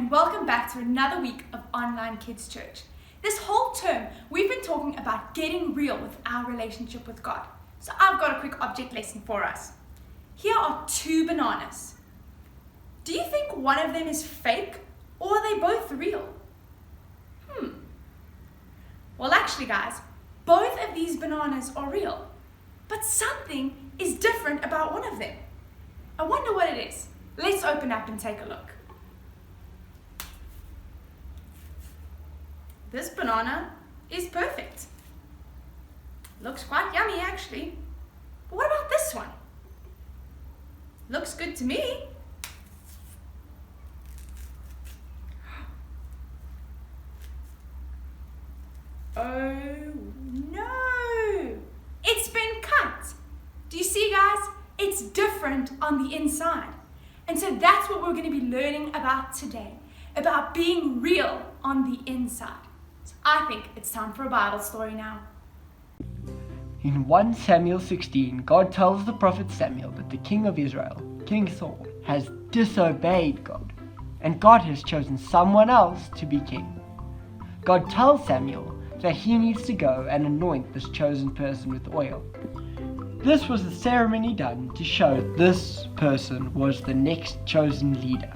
and welcome back to another week of Online Kids Church. This whole term, we've been talking about getting real with our relationship with God. So I've got a quick object lesson for us. Here are two bananas. Do you think one of them is fake, or are they both real? Well, actually, guys, both of these bananas are real, but something is different about one of them. I wonder what it is. Let's open up and take a look. This banana is perfect. Looks quite yummy, actually. But what about this one? Looks good to me. Oh no! It's been cut. Do you see, guys? It's different on the inside. And so that's what we're going to be learning about today, about being real on the inside. So I think it's time for a Bible story now. In 1 Samuel 16, God tells the prophet Samuel that the king of Israel, King Saul, has disobeyed God, and God has chosen someone else to be king. God tells Samuel that he needs to go and anoint this chosen person with oil. This was the ceremony done to show this person was the next chosen leader.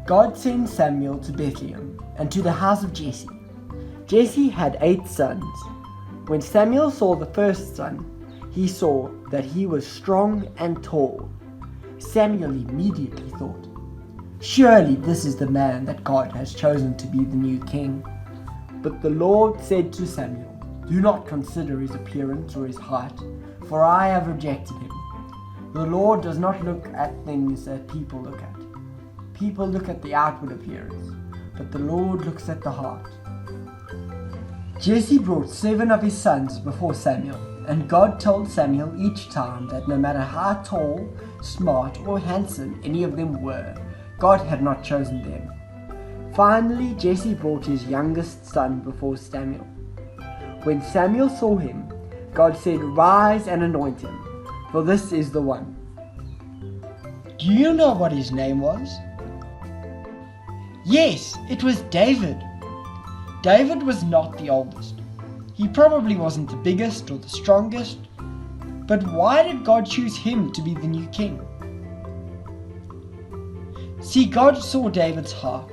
God sends Samuel to Bethlehem and to the house of Jesse. Jesse had 8 sons. When Samuel saw the first son, he saw that he was strong and tall. Samuel immediately thought, "Surely this is the man that God has chosen to be the new king." But the Lord said to Samuel, "Do not consider his appearance or his height, for I have rejected him. The Lord does not look at things that people look at. People look at the outward appearance, but the Lord looks at the heart." Jesse brought 7 of his sons before Samuel, and God told Samuel each time that no matter how tall, smart, or handsome any of them were, God had not chosen them. Finally, Jesse brought his youngest son before Samuel. When Samuel saw him, God said, "Rise and anoint him, for this is the one." Do you know what his name was? Yes, it was David. David was not the oldest. He probably wasn't the biggest or the strongest. But why did God choose him to be the new king? See, God saw David's heart,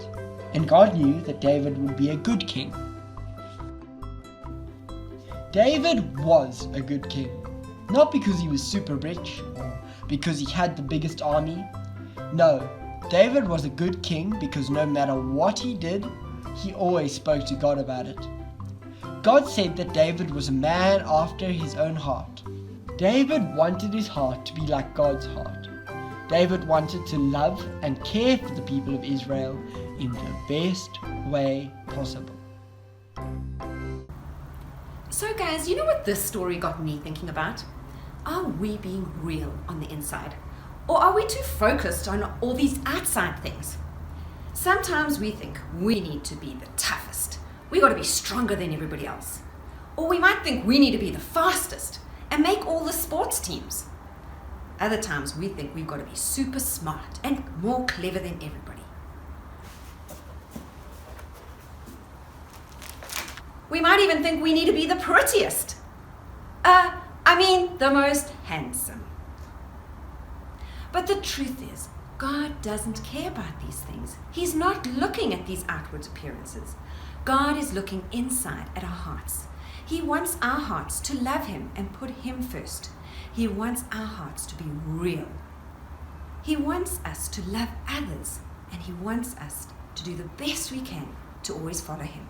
and God knew that David would be a good king. David was a good king, not because he was super rich or because he had the biggest army. No, David was a good king because no matter what he did, he always spoke to God about it. God said that David was a man after his own heart. David wanted his heart to be like God's heart. David wanted to love and care for the people of Israel in the best way possible. So guys, you know what this story got me thinking about? Are we being real on the inside? Or are we too focused on all these outside things? Sometimes we think we need to be the toughest. We got to be stronger than everybody else. Or we might think we need to be the fastest and make all the sports teams. Other times we think we've got to be super smart and more clever than everybody. We might even think we need to be the prettiest. The most handsome. But the truth is, God doesn't care about these things. He's not looking at these outward appearances. God is looking inside at our hearts. He wants our hearts to love Him and put Him first. He wants our hearts to be real. He wants us to love others, and He wants us to do the best we can to always follow Him.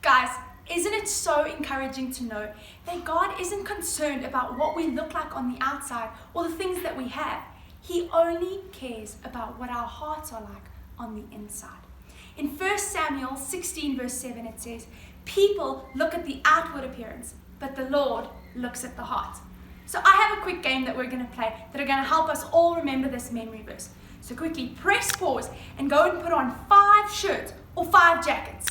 Guys, isn't it so encouraging to know that God isn't concerned about what we look like on the outside or the things that we have? He only cares about what our hearts are like on the inside. In 1 Samuel 16 verse 7 it says, "People look at the outward appearance, but the Lord looks at the heart." So I have a quick game that we're going to play that are going to help us all remember this memory verse. So quickly press pause and go and put on 5 shirts or 5 jackets.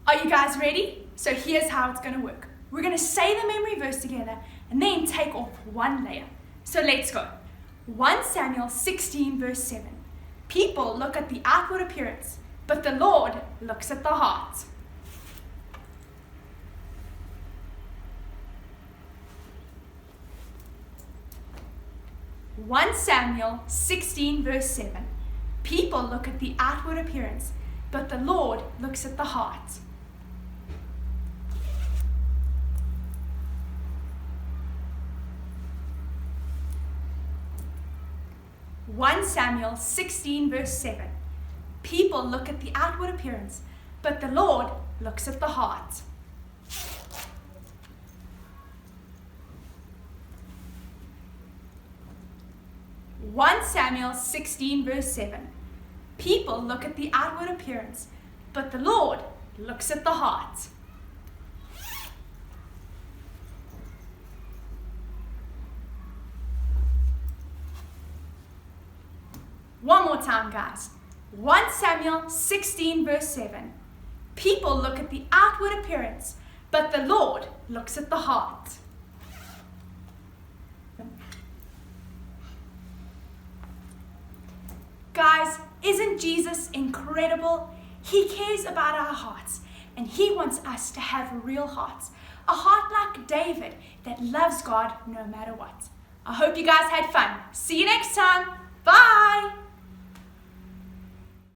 Are you guys ready? So here's how it's going to work. We're going to say the memory verse together and then take off 1 layer. So let's go. 1 Samuel 16 verse 7. People look at the outward appearance, but the Lord looks at the heart. (1 Samuel 16 verse 7). People look at the outward appearance, but the Lord looks at the heart. (1 Samuel 16 verse 7). People look at the outward appearance, but the Lord looks at the heart. (1 Samuel 16 verse 7). People look at the outward appearance, but the Lord looks at the heart. One more time, guys. 1 Samuel 16 verse 7. People look at the outward appearance, but the Lord looks at the heart. Guys, isn't Jesus incredible? He cares about our hearts, and he wants us to have real hearts. A heart like David that loves God no matter what. I hope you guys had fun. See you next time. Bye!